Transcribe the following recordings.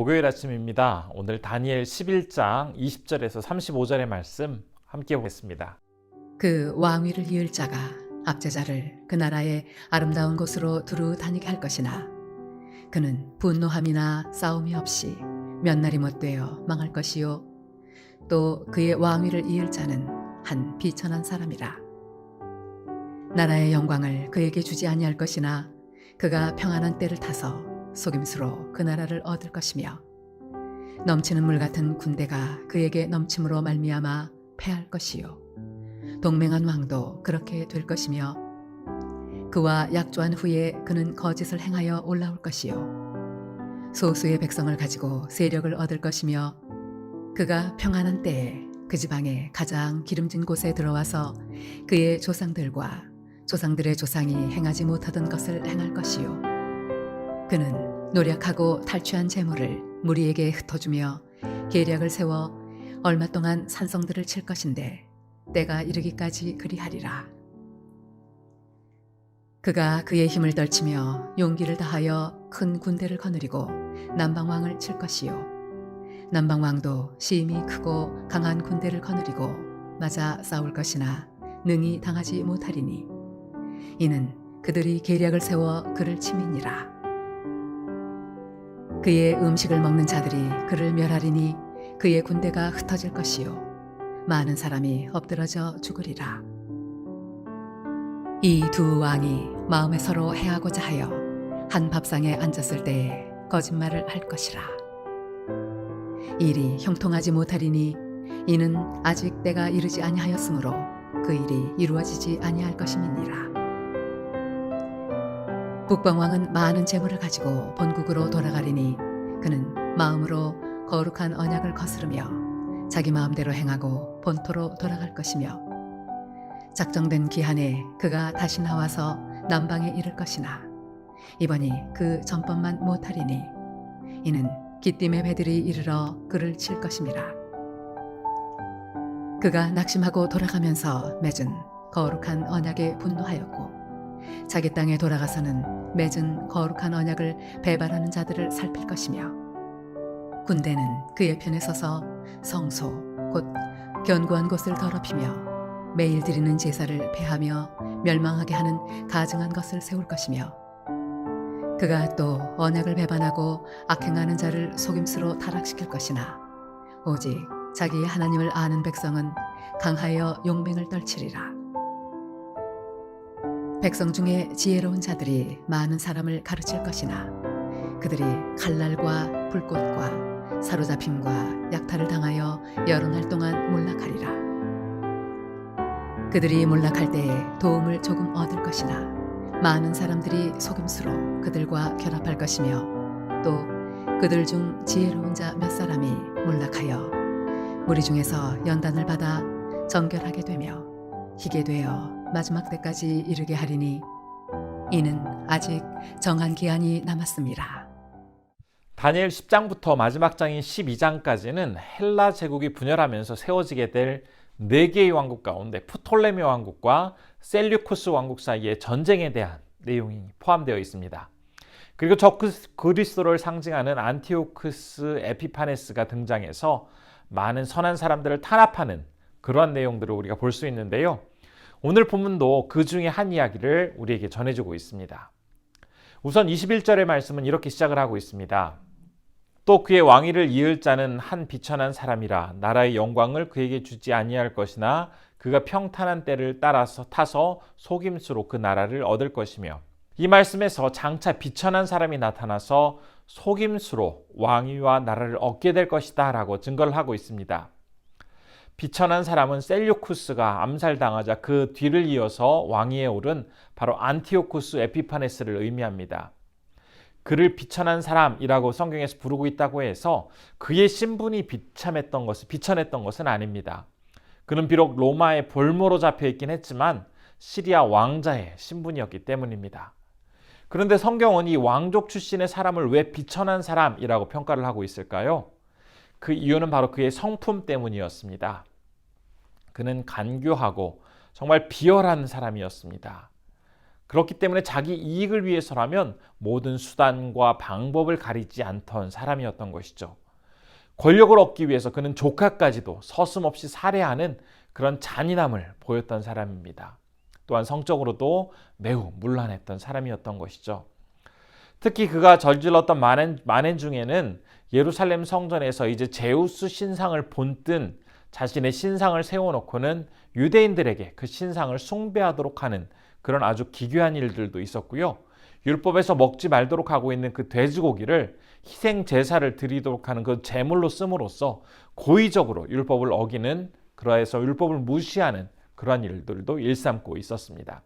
목요일 아침입니다. 오늘 다니엘 11장 20절에서 35절의 말씀 함께 보겠습니다. 그 왕위를 이을 자가 압제자를 그 나라의 아름다운 곳으로 두루 다니게 할 것이나 그는 분노함이나 싸움이 없이 몇 날이 못되어 망할 것이요 또 그의 왕위를 이을 자는 한 비천한 사람이라. 나라의 영광을 그에게 주지 아니할 것이나 그가 평안한 때를 타서 속임수로 그 나라를 얻을 것이며 넘치는 물 같은 군대가 그에게 넘침으로 말미암아 패할 것이요 동맹한 왕도 그렇게 될 것이며 그와 약조한 후에 그는 거짓을 행하여 올라올 것이요 소수의 백성을 가지고 세력을 얻을 것이며 그가 평안한 때에 그 지방의 가장 기름진 곳에 들어와서 그의 조상들과 조상들의 조상이 행하지 못하던 것을 행할 것이요 그는 노력하고 탈취한 재물을 무리에게 흩어주며 계략을 세워 얼마 동안 산성들을 칠 것인데 때가 이르기까지 그리하리라. 그가 그의 힘을 떨치며 용기를 다하여 큰 군대를 거느리고 남방왕을 칠 것이요 남방왕도 심히 크고 강한 군대를 거느리고 맞아 싸울 것이나 능히 당하지 못하리니 이는 그들이 계략을 세워 그를 침이니라. 그의 음식을 먹는 자들이 그를 멸하리니 그의 군대가 흩어질 것이요 많은 사람이 엎드러져 죽으리라. 이 두 왕이 마음에 서로 해하고자 하여 한 밥상에 앉았을 때에 거짓말을 할 것이라. 일이 형통하지 못하리니 이는 아직 때가 이르지 아니하였으므로 그 일이 이루어지지 아니할 것임이니라. 북방왕은 많은 재물을 가지고 본국으로 돌아가리니 그는 마음으로 거룩한 언약을 거스르며 자기 마음대로 행하고 본토로 돌아갈 것이며 작정된 기한에 그가 다시 나와서 남방에 이를 것이나 이번이 그 전법만 못하리니 이는 기띔의 배들이 이르러 그를 칠 것임이라. 그가 낙심하고 돌아가면서 맺은 거룩한 언약에 분노하였고 자기 땅에 돌아가서는 맺은 거룩한 언약을 배반하는 자들을 살필 것이며 군대는 그의 편에 서서 성소 곧 견고한 곳을 더럽히며 매일 드리는 제사를 폐하며 멸망하게 하는 가증한 것을 세울 것이며 그가 또 언약을 배반하고 악행하는 자를 속임수로 타락시킬 것이나 오직 자기의 하나님을 아는 백성은 강하여 용맹을 떨치리라. 백성 중에 지혜로운 자들이 많은 사람을 가르칠 것이나 그들이 칼날과 불꽃과 사로잡힘과 약탈을 당하여 여러 날 동안 몰락하리라. 그들이 몰락할 때에 도움을 조금 얻을 것이나 많은 사람들이 속임수로 그들과 결합할 것이며 또 그들 중 지혜로운 자 몇 사람이 몰락하여 무리 중에서 연단을 받아 정결하게 되며 희게 되어 마지막 때까지 이르게 하리니 이는 아직 정한 기한이 남았습니다. 다니엘 10장부터 마지막 장인 12장까지는 헬라 제국이 분열하면서 세워지게 될 4개의 왕국 가운데 프톨레미 왕국과 셀류쿠스 왕국 사이의 전쟁에 대한 내용이 포함되어 있습니다. 그리고 저 그리스도를 상징하는 안티오쿠스 에피파네스가 등장해서 많은 선한 사람들을 탄압하는 그러한 내용들을 우리가 볼 수 있는데요. 오늘 본문도 그 중에 한 이야기를 우리에게 전해주고 있습니다. 우선 21절의 말씀은 이렇게 시작을 하고 있습니다. 또 그의 왕위를 이을 자는 한 비천한 사람이라 나라의 영광을 그에게 주지 아니할 것이나 그가 평탄한 때를 따라서 타서 속임수로 그 나라를 얻을 것이며 이 말씀에서 장차 비천한 사람이 나타나서 속임수로 왕위와 나라를 얻게 될 것이다 라고 증거를 하고 있습니다. 비천한 사람은 셀류쿠스가 암살당하자 그 뒤를 이어서 왕위에 오른 바로 안티오쿠스 에피파네스를 의미합니다. 그를 비천한 사람이라고 성경에서 부르고 있다고 해서 그의 신분이 비천했던 것은 아닙니다. 그는 비록 로마의 볼모로 잡혀 있긴 했지만 시리아 왕자의 신분이었기 때문입니다. 그런데 성경은 이 왕족 출신의 사람을 왜 비천한 사람이라고 평가를 하고 있을까요? 그 이유는 바로 그의 성품 때문이었습니다. 그는 간교하고 정말 비열한 사람이었습니다. 그렇기 때문에 자기 이익을 위해서라면 모든 수단과 방법을 가리지 않던 사람이었던 것이죠. 권력을 얻기 위해서 그는 조카까지도 서슴없이 살해하는 그런 잔인함을 보였던 사람입니다. 또한 성적으로도 매우 문란했던 사람이었던 것이죠. 특히 그가 저질렀던 만행 중에는 예루살렘 성전에서 이제 제우스 신상을 본뜬 자신의 신상을 세워놓고는 유대인들에게 그 신상을 숭배하도록 하는 그런 아주 기괴한 일들도 있었고요. 율법에서 먹지 말도록 하고 있는 그 돼지고기를 희생 제사를 드리도록 하는 그 제물로 씀으로써 고의적으로 율법을 어기는, 그러해서 율법을 무시하는 그러한 일들도 일삼고 있었습니다.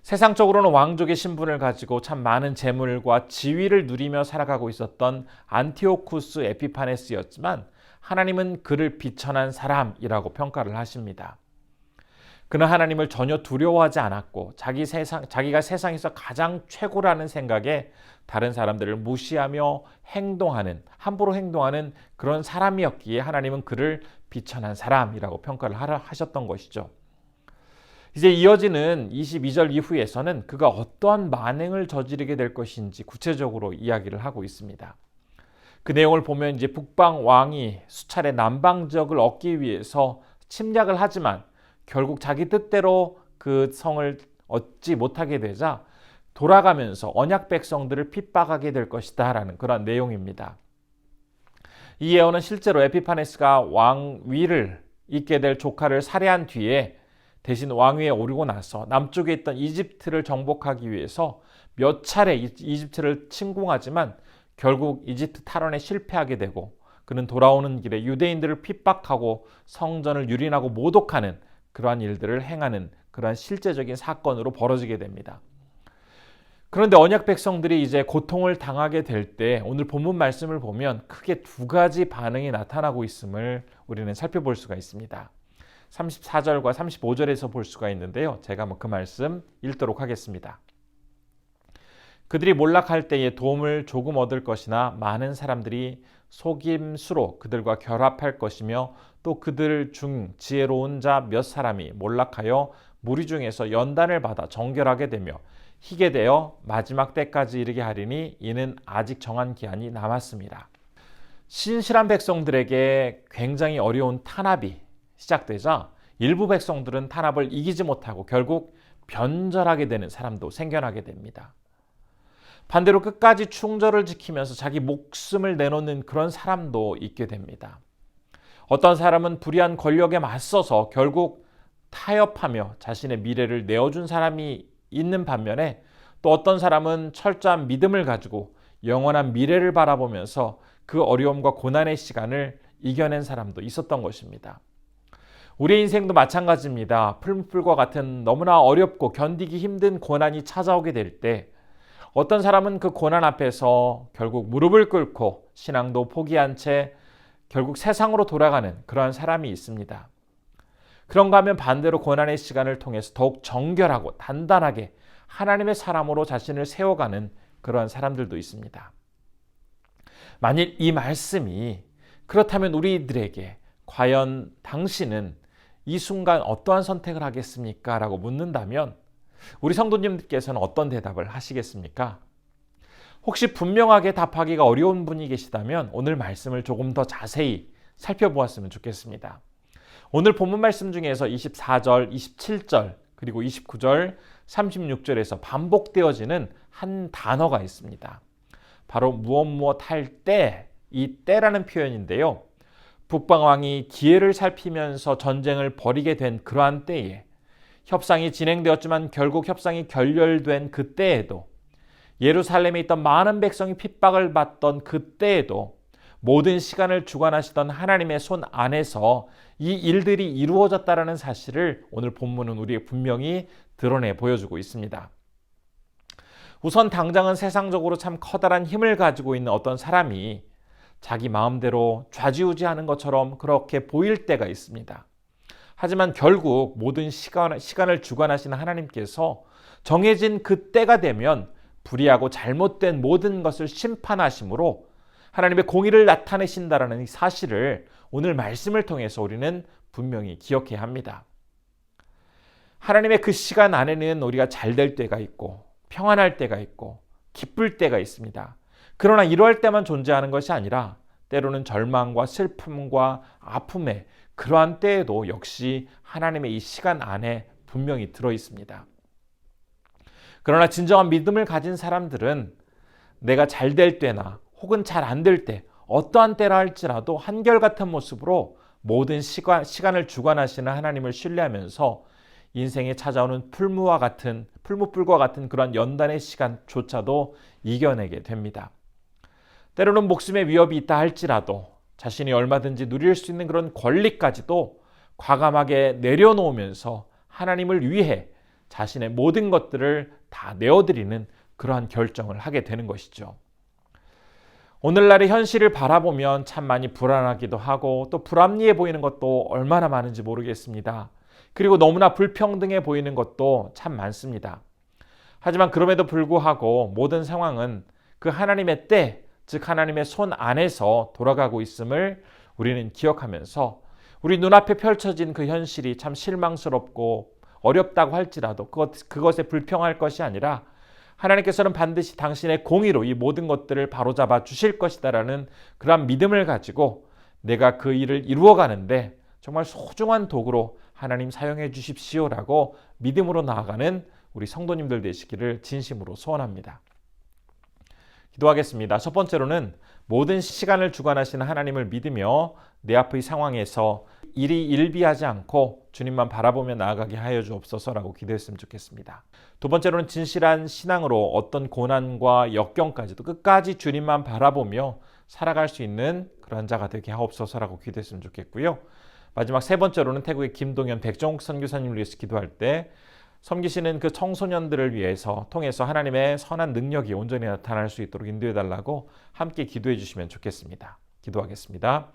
세상적으로는 왕족의 신분을 가지고 참 많은 재물과 지위를 누리며 살아가고 있었던 안티오쿠스 에피파네스였지만 하나님은 그를 비천한 사람이라고 평가를 하십니다. 그는 하나님을 전혀 두려워하지 않았고 자기가 세상에서 가장 최고라는 생각에 다른 사람들을 무시하며 함부로 행동하는 그런 사람이었기에 하나님은 그를 비천한 사람이라고 평가를 하셨던 것이죠. 이제 이어지는 22절 이후에서는 그가 어떠한 만행을 저지르게 될 것인지 구체적으로 이야기를 하고 있습니다. 그 내용을 보면 이제 북방 왕이 수차례 남방 지역을 얻기 위해서 침략을 하지만 결국 자기 뜻대로 그 성을 얻지 못하게 되자 돌아가면서 언약 백성들을 핍박하게 될 것이다 라는 그런 내용입니다. 이 예언은 실제로 에피파네스가 왕위를 잇게 될 조카를 살해한 뒤에 대신 왕위에 오르고 나서 남쪽에 있던 이집트를 정복하기 위해서 몇 차례 이집트를 침공하지만 결국 이집트 탈환에 실패하게 되고 그는 돌아오는 길에 유대인들을 핍박하고 성전을 유린하고 모독하는 그러한 일들을 행하는 그러한 실제적인 사건으로 벌어지게 됩니다. 그런데 언약 백성들이 이제 고통을 당하게 될 때 오늘 본문 말씀을 보면 크게 두 가지 반응이 나타나고 있음을 우리는 살펴볼 수가 있습니다. 34절과 35절에서 볼 수가 있는데요. 제가 그 말씀 읽도록 하겠습니다. 그들이 몰락할 때에 도움을 조금 얻을 것이나 많은 사람들이 속임수로 그들과 결합할 것이며 또 그들 중 지혜로운 자 몇 사람이 몰락하여 무리 중에서 연단을 받아 정결하게 되며 희게 되어 마지막 때까지 이르게 하리니 이는 아직 정한 기한이 남았습니다. 신실한 백성들에게 굉장히 어려운 탄압이 시작되자 일부 백성들은 탄압을 이기지 못하고 결국 변절하게 되는 사람도 생겨나게 됩니다. 반대로 끝까지 충절을 지키면서 자기 목숨을 내놓는 그런 사람도 있게 됩니다. 어떤 사람은 불의한 권력에 맞서서 결국 타협하며 자신의 미래를 내어준 사람이 있는 반면에 또 어떤 사람은 철저한 믿음을 가지고 영원한 미래를 바라보면서 그 어려움과 고난의 시간을 이겨낸 사람도 있었던 것입니다. 우리의 인생도 마찬가지입니다. 풀무불과 같은 너무나 어렵고 견디기 힘든 고난이 찾아오게 될 때 어떤 사람은 그 고난 앞에서 결국 무릎을 꿇고 신앙도 포기한 채 결국 세상으로 돌아가는 그러한 사람이 있습니다. 그런가 하면 반대로 고난의 시간을 통해서 더욱 정결하고 단단하게 하나님의 사람으로 자신을 세워가는 그러한 사람들도 있습니다. 만일 이 말씀이 그렇다면 우리들에게 과연 당신은 이 순간 어떠한 선택을 하겠습니까? 라고 묻는다면 우리 성도님들께서는 어떤 대답을 하시겠습니까? 혹시 분명하게 답하기가 어려운 분이 계시다면 오늘 말씀을 조금 더 자세히 살펴보았으면 좋겠습니다. 오늘 본문 말씀 중에서 24절, 27절, 그리고 29절, 36절에서 반복되어지는 한 단어가 있습니다. 바로 무엇 할 때, 이 때라는 표현인데요. 북방왕이 기회를 살피면서 전쟁을 벌이게 된 그러한 때에 협상이 진행되었지만 결국 협상이 결렬된 그때에도 예루살렘에 있던 많은 백성이 핍박을 받던 그때에도 모든 시간을 주관하시던 하나님의 손 안에서 이 일들이 이루어졌다는 사실을 오늘 본문은 우리에게 분명히 드러내 보여주고 있습니다. 우선 당장은 세상적으로 참 커다란 힘을 가지고 있는 어떤 사람이 자기 마음대로 좌지우지하는 것처럼 그렇게 보일 때가 있습니다. 하지만 결국 모든 시간을 주관하시는 하나님께서 정해진 그 때가 되면 불의하고 잘못된 모든 것을 심판하심으로 하나님의 공의를 나타내신다라는 이 사실을 오늘 말씀을 통해서 우리는 분명히 기억해야 합니다. 하나님의 그 시간 안에는 우리가 잘 될 때가 있고 평안할 때가 있고 기쁠 때가 있습니다. 그러나 이러할 때만 존재하는 것이 아니라 때로는 절망과 슬픔과 아픔의 그러한 때에도 역시 하나님의 이 시간 안에 분명히 들어 있습니다. 그러나 진정한 믿음을 가진 사람들은 내가 잘 될 때나 혹은 잘 안 될 때, 어떠한 때라 할지라도 한결같은 모습으로 모든 시간을 주관하시는 하나님을 신뢰하면서 인생에 찾아오는 풀무불과 같은 그런 연단의 시간조차도 이겨내게 됩니다. 때로는 목숨의 위협이 있다 할지라도 자신이 얼마든지 누릴 수 있는 그런 권리까지도 과감하게 내려놓으면서 하나님을 위해 자신의 모든 것들을 다 내어드리는 그러한 결정을 하게 되는 것이죠. 오늘날의 현실을 바라보면 참 많이 불안하기도 하고 또 불합리해 보이는 것도 얼마나 많은지 모르겠습니다. 그리고 너무나 불평등해 보이는 것도 참 많습니다. 하지만 그럼에도 불구하고 모든 상황은 그 하나님의 때, 즉 하나님의 손 안에서 돌아가고 있음을 우리는 기억하면서 우리 눈앞에 펼쳐진 그 현실이 참 실망스럽고 어렵다고 할지라도 그것에 불평할 것이 아니라 하나님께서는 반드시 당신의 공의로 이 모든 것들을 바로잡아 주실 것이다라는 그러한 믿음을 가지고 내가 그 일을 이루어가는데 정말 소중한 도구로 하나님 사용해 주십시오라고 믿음으로 나아가는 우리 성도님들 되시기를 진심으로 소원합니다. 기도하겠습니다. 첫 번째로는 모든 시간을 주관하시는 하나님을 믿으며 내 앞의 상황에서 일이 일비하지 않고 주님만 바라보며 나아가게 하여 주옵소서라고 기도했으면 좋겠습니다. 두 번째로는 진실한 신앙으로 어떤 고난과 역경까지도 끝까지 주님만 바라보며 살아갈 수 있는 그런 자가 되게 하옵소서라고 기도했으면 좋겠고요. 마지막 세 번째로는 태국의 김동현 백정욱 선교사님을 위해서 기도할 때 섬기시는 그 청소년들을 위해서 통해서 하나님의 선한 능력이 온전히 나타날 수 있도록 인도해 달라고 함께 기도해 주시면 좋겠습니다. 기도하겠습니다.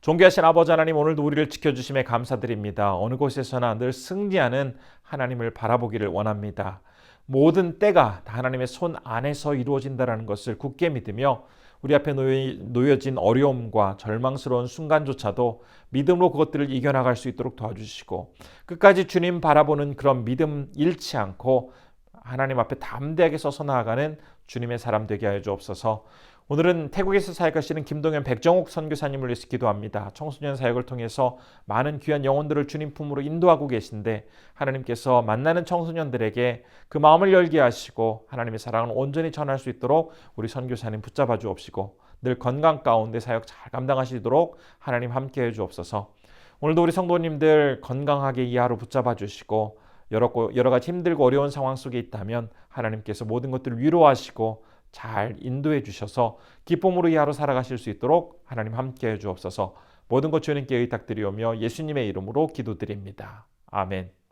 존귀하신 아버지 하나님, 오늘도 우리를 지켜주심에 감사드립니다. 어느 곳에서나 늘 승리하는 하나님을 바라보기를 원합니다. 모든 때가 다 하나님의 손 안에서 이루어진다는 것을 굳게 믿으며 우리 앞에 놓여진 어려움과 절망스러운 순간조차도 믿음으로 그것들을 이겨나갈 수 있도록 도와주시고 끝까지 주님 바라보는 그런 믿음 잃지 않고 하나님 앞에 담대하게 서서 나아가는 주님의 사람 되게 하여 주옵소서. 오늘은 태국에서 사역하시는 김동현 백정욱 선교사님을 위해서 기도합니다. 청소년 사역을 통해서 많은 귀한 영혼들을 주님 품으로 인도하고 계신데 하나님께서 만나는 청소년들에게 그 마음을 열게 하시고 하나님의 사랑을 온전히 전할 수 있도록 우리 선교사님 붙잡아 주옵시고 늘 건강 가운데 사역 잘 감당하시도록 하나님 함께해 주옵소서. 오늘도 우리 성도님들 건강하게 이 하루 붙잡아 주시고 여러 가지 힘들고 어려운 상황 속에 있다면 하나님께서 모든 것들을 위로하시고 잘 인도해 주셔서 기쁨으로 이 하루 살아가실 수 있도록 하나님 함께해 주옵소서. 모든 것 주님께 의탁드리오며 예수님의 이름으로 기도드립니다. 아멘.